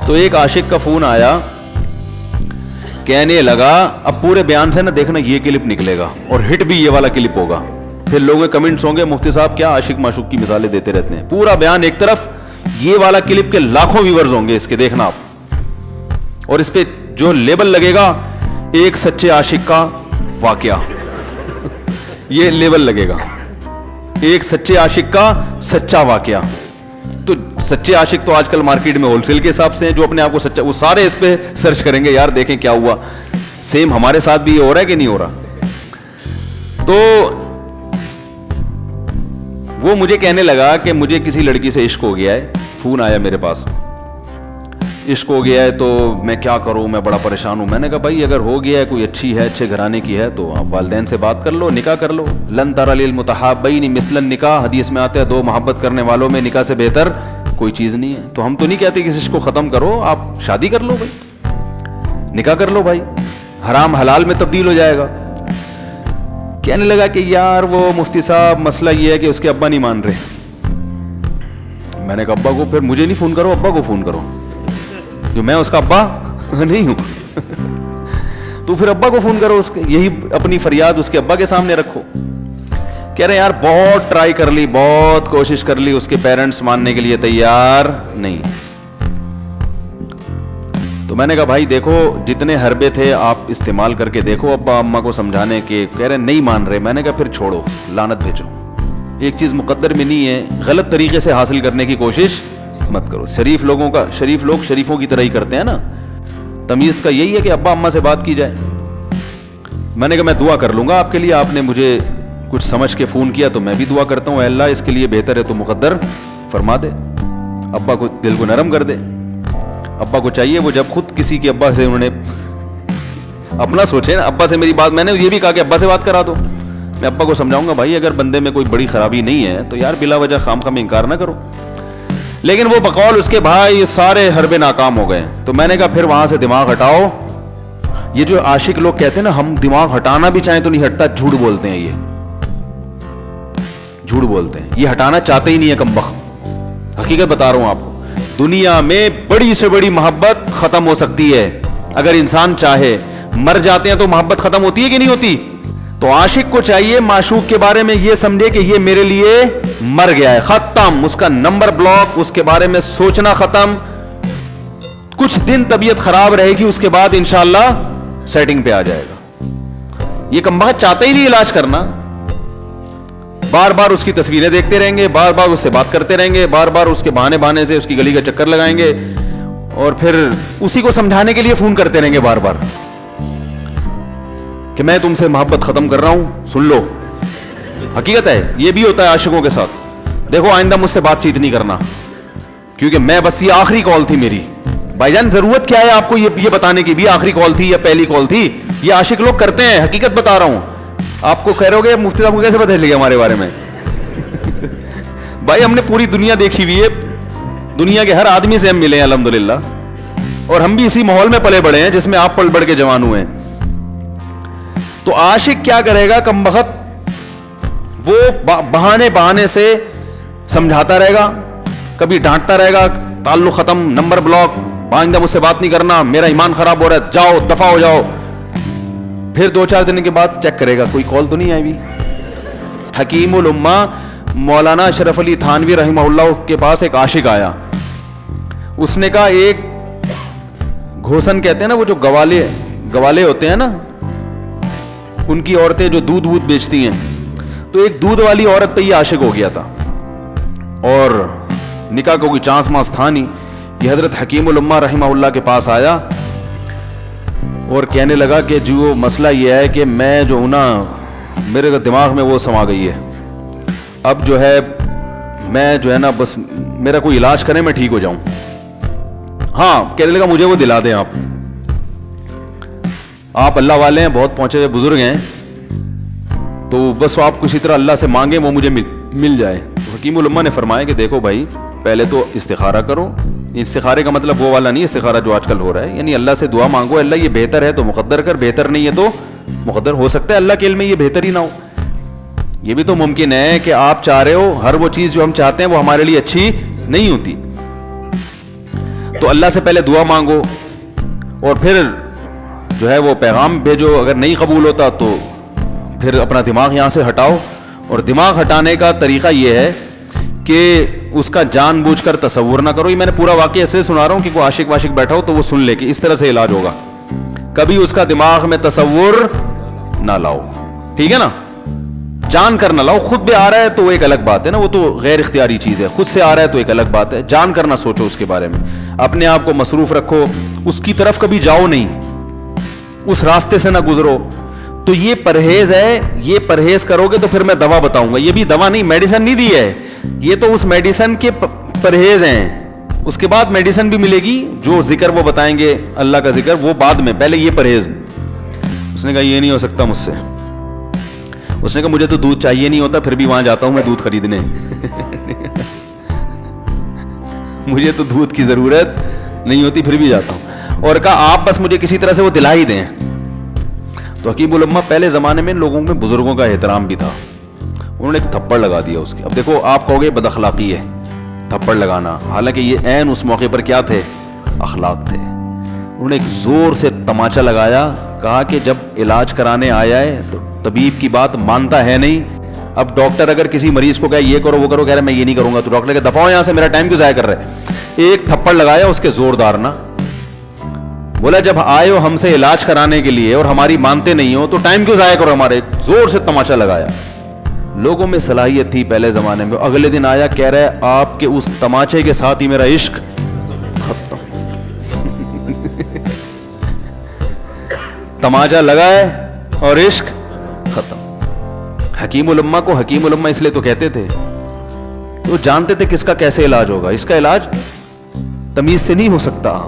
تو ایک عاشق کا فون آیا, کہنے لگا اب پورے بیان سے نا دیکھنا یہ کلپ نکلے گا اور ہٹ بھی یہ والا کلپ ہوگا. پھر لوگوں کے کمنٹس ہوں گے مفتی صاحب کیا عاشق معشوق کی مثالیں دیتے رہتے ہیں. پورا بیان ایک طرف, یہ والا کلپ کے لاکھوں ویورز ہوں گے اس کے, دیکھنا آپ. اور اس پہ جو لیبل لگے گا ایک سچے عاشق کا واقعہ, یہ لیبل لگے گا, ایک سچے عاشق کا سچا واقعہ. تو سچے عاشق تو آج کل مارکیٹ میں ہول سیل کے حساب سے ہیں, جو اپنے آپ کو سچا, وہ سارے اس پہ سرچ کریں گے یار دیکھیں کیا ہوا. سیم ہمارے ساتھ بھی یہ ہو رہا ہے کہ نہیں ہو رہا. تو وہ مجھے کہنے لگا کہ مجھے کسی لڑکی سے عشق ہو گیا ہے, فون آیا میرے پاس, عشق ہو گیا ہے تو میں کیا کروں, میں بڑا پریشان ہوں. میں نے کہا بھائی اگر ہو گیا ہے, کوئی اچھی ہے, اچھے گھرانے کی ہے, تو آپ والدین سے بات کر لو, نکاح کر لو. لن تر للمتحابین مثل النکاح, حدیث میں آتا ہے دو محبت کرنے والوں میں نکاح سے بہتر کوئی چیز نہیں ہے. تو ہم تو نہیں کہتے کہ اس عشق کو ختم کرو, آپ شادی کر لو بھائی, نکاح کر لو بھائی, حرام حلال میں تبدیل ہو جائے گا. کہنے لگا کہ یار وہ مفتی صاحب مسئلہ یہ ہے کہ اس کے ابا نہیں مان رہے. میں نے کہا ابا کو, پھر مجھے نہیں فون کرو, ابا کو فون کرو, جو میں اس کا ابا نہیں ہوں. تو پھر ابا کو فون کرو, اس کے یہی اپنی فریاد اس کے ابا کے سامنے رکھو. کہہ رہے یار بہت ٹرائی کر لی, بہت کوشش کر لی, اس کے پیرنٹس ماننے کے لیے تیار نہیں. تو میں نے کہا بھائی دیکھو جتنے حربے تھے آپ استعمال کر کے دیکھو ابا اماں کو سمجھانے کے, کہہ رہے نہیں مان رہے. میں نے کہا پھر چھوڑو, لعنت بھیجو. ایک چیز مقدر میں نہیں ہے, غلط طریقے سے حاصل کرنے کی کوشش مت کرو. شریف لوگوں کا, شریف لوگ شریفوں کی طرح ہی کرتے ہیں نا. تمیز کا یہی ہے کہ ابا اماں سے بات کی جائے. میں نے کہا میں دعا کر لوں گا آپ کے لیے, آپ نے مجھے کچھ سمجھ کے فون کیا تو میں بھی دعا کرتا ہوں, اے اللہ اس کے لیے بہتر ہے تو مقدر فرما دے, ابا کو دل کو نرم کر دے. ابا کو چاہیے وہ جب خود کسی کے ابا سے انہوں نے اپنا سوچے نا, ابا سے میری بات, میں نے یہ بھی کہا کہ ابا سے بات کرا دو. میں ابا کو سمجھاؤں گا بھائی اگر بندے میں کوئی بڑی خرابی نہیں ہے تو یار بلا وجہ خام خام انکار نہ کرو. لیکن وہ بقول اس کے بھائی سارے حربے ناکام ہو گئے. تو میں نے کہا پھر وہاں سے دماغ ہٹاؤ. یہ جو عاشق لوگ کہتے ہیں نا ہم دماغ ہٹانا بھی چاہیں تو نہیں ہٹتا, جھوٹ بولتے ہیں, یہ جھوٹ بولتے ہیں, یہ ہٹانا چاہتے ہی نہیں ہے کمبخت. حقیقت بتا رہا ہوں آپ کو, دنیا میں بڑی سے بڑی محبت ختم ہو سکتی ہے اگر انسان چاہے. مر جاتے ہیں تو محبت ختم ہوتی ہے کہ نہیں ہوتی؟ تو عاشق کو چاہیے معشوق کے بارے میں یہ سمجھے کہ یہ میرے لیے مر گیا ہے, ختم, اس کا نمبر بلاک, اس کے بارے میں سوچنا ختم. کچھ دن طبیعت خراب رہے گی, اس کے بعد انشاءاللہ سیٹنگ پہ آ جائے گا. یہ کمبخت چاہتا ہی نہیں علاج کرنا, بار بار اس کی تصویریں دیکھتے رہیں گے, بار بار اس سے بات کرتے رہیں گے, بار بار اس کے بہانے سے اس کی گلی کا چکر لگائیں گے, اور پھر اسی کو سمجھانے کے لیے فون کرتے رہیں گے بار بار کہ میں تم سے محبت ختم کر رہا ہوں, سن لو. حقیقت ہے یہ بھی ہوتا ہے عاشقوں کے ساتھ. دیکھو آئندہ مجھ سے بات چیت نہیں کرنا کیونکہ میں بس یہ آخری کال تھی میری. بھائی جان ضرورت کیا ہے آپ کو یہ بتانے کی بھی آخری کال تھی یا پہلی کال تھی؟ یہ عاشق لوگ کرتے ہیں, حقیقت بتا رہا ہوں. آپ کو کہہ رہے ہو گے مفتی صاحب کو کیسے پتہ چل گیا ہمارے بارے میں؟ بھائی ہم نے پوری دنیا دیکھی ہوئی ہے, دنیا کے ہر آدمی سے ہم ملے ہیں الحمدللہ, اور ہم بھی اسی ماحول میں پلے بڑے ہیں جس میں آپ پل بڑھ کے جوان ہوئے ہیں. تو عاشق کیا کرے گا کمبخت, وہ بہانے سے سمجھاتا رہے گا, کبھی ڈانٹتا رہے گا, تعلق ختم, نمبر بلاک, آئندہ مجھ سے بات نہیں کرنا, میرا ایمان خراب ہو رہا ہے, جاؤ دفع ہو جاؤ. پھر 2-4 دن کے بعد چیک کرے گا کوئی کال تو نہیں آئی بھی. حکیم الامہ مولانا اشرف علی تھانوی رحمہ اللہ کے پاس ایک عاشق آیا. اس نے کہا ایک گھوسن کہتے ہیں نا, وہ جو گوالے ہوتے ہیں نا, ان کی عورتیں جو دودھ بیچتی ہیں, تو ایک دودھ والی عورت پہ یہ عاشق ہو گیا تھا اور نکاح کو کوئی چانس ماس تھا نہیں. یہ حضرت حکیم الامہ رحمہ اللہ کے پاس آیا اور کہنے لگا کہ جو مسئلہ یہ ہے کہ میں جو ہوں نا, میرے دماغ میں وہ سما گئی ہے, اب جو ہے میں جو ہے نا بس میرا کوئی علاج کریں میں ٹھیک ہو جاؤں. ہاں کہنے لگا مجھے وہ دلا دیں آپ اللہ والے ہیں, بہت پہنچے ہوئے بزرگ ہیں, تو بس آپ کسی طرح اللہ سے مانگیں وہ مجھے مل جائے. تو حکیم الامہ نے فرمایا کہ دیکھو بھائی پہلے تو استخارہ کرو. استخارے کا مطلب وہ والا نہیں استخارہ جو آج کل ہو رہا ہے, یعنی اللہ سے دعا مانگو, اللہ یہ بہتر ہے تو مقدر کر, بہتر نہیں ہے تو مقدر. ہو سکتا ہے اللہ کے علم میں یہ بہتر ہی نہ ہو, یہ بھی تو ممکن ہے کہ آپ چاہ رہے ہو ہر وہ چیز جو ہم چاہتے ہیں وہ ہمارے لیے اچھی نہیں ہوتی. تو اللہ سے پہلے دعا مانگو اور پھر جو ہے وہ پیغام بھیجو. اگر نہیں قبول ہوتا تو پھر اپنا دماغ یہاں سے ہٹاؤ. اور دماغ ہٹانے کا طریقہ یہ ہے کہ اس کا جان بوجھ کر تصور نہ کرو. یہ میں نے پورا واقعہ ایسے سنا رہا ہوں کہ کوئی عاشق واشق بیٹھا ہو تو وہ سن لے کہ اس طرح سے علاج ہوگا. کبھی اس کا دماغ میں تصور نہ لاؤ, ٹھیک ہے نا, جان کر نہ لاؤ. خود بھی آ رہا ہے تو وہ ایک الگ بات ہے نا, وہ تو غیر اختیاری چیز ہے. خود سے آ رہا ہے تو ایک الگ بات ہے. جان کر نہ سوچو اس کے بارے میں, اپنے آپ کو مصروف رکھو, اس کی طرف کبھی جاؤ نہیں, اس راستے سے نہ گزرو. تو یہ پرہیز ہے, یہ پرہیز کرو گے تو پھر میں دوا بتاؤں گا. یہ بھی دوا نہیں, میڈیسن نہیں دی ہے, یہ تو اس میڈیسن کے پرہیز ہیں. اس کے بعد میڈیسن بھی ملے گی, جو ذکر وہ بتائیں گے اللہ کا ذکر وہ بعد میں, پہلے یہ پرہیز. اس نے کہا یہ نہیں ہو سکتا مجھ سے. اس نے کہا مجھے تو دودھ چاہیے نہیں ہوتا, پھر بھی وہاں جاتا ہوں میں دودھ خریدنے. مجھے تو دودھ کی ضرورت نہیں ہوتی, پھر بھی جاتا ہوں. اور کہا آپ بس مجھے کسی طرح سے وہ دلا ہی دیں. تو حکیم الامہ پہلے زمانے میں لوگوں میں بزرگوں کا احترام بھی تھا. انہوں نے ایک تھپڑ لگا دیا اس کے. اب دیکھو آپ کہو گے بد اخلاقی ہے تھپڑ لگانا, حالانکہ یہ عین اس موقع پر کیا تھے, اخلاق تھے. انہوں نے ایک زور سے تماچا لگایا, کہا کہ جب علاج کرانے آیا ہے تو طبیب کی بات مانتا ہے نہیں. اب ڈاکٹر اگر کسی مریض کو کہے یہ کرو وہ کرو, کہہ رہے میں یہ نہیں کروں گا, تو ڈاکٹر کہ دفعہ ہو یہاں سے, میرا ٹائم کیوں ضائع کر رہے. ایک تھپڑ لگایا اس کے زوردار نا. بولا جب آئے ہو ہم سے علاج کرانے کے لیے اور ہماری مانتے نہیں ہو تو ٹائم کیوں ضائع کرو ہمارے. زور سے تماچا لگایا. لوگوں میں صلاحیت تھی پہلے زمانے میں. اگلے دن آیا کہہ رہا ہے آپ کے اس تماچے کے ساتھ ہی میرا عشق ختم. تماچا لگائے اور عشق ختم. حکیم الامہ کو حکیم الامہ اس لیے تو کہتے تھے, تو جانتے تھے کس کا کیسے علاج ہوگا. اس کا علاج تمیز سے نہیں ہو سکتا.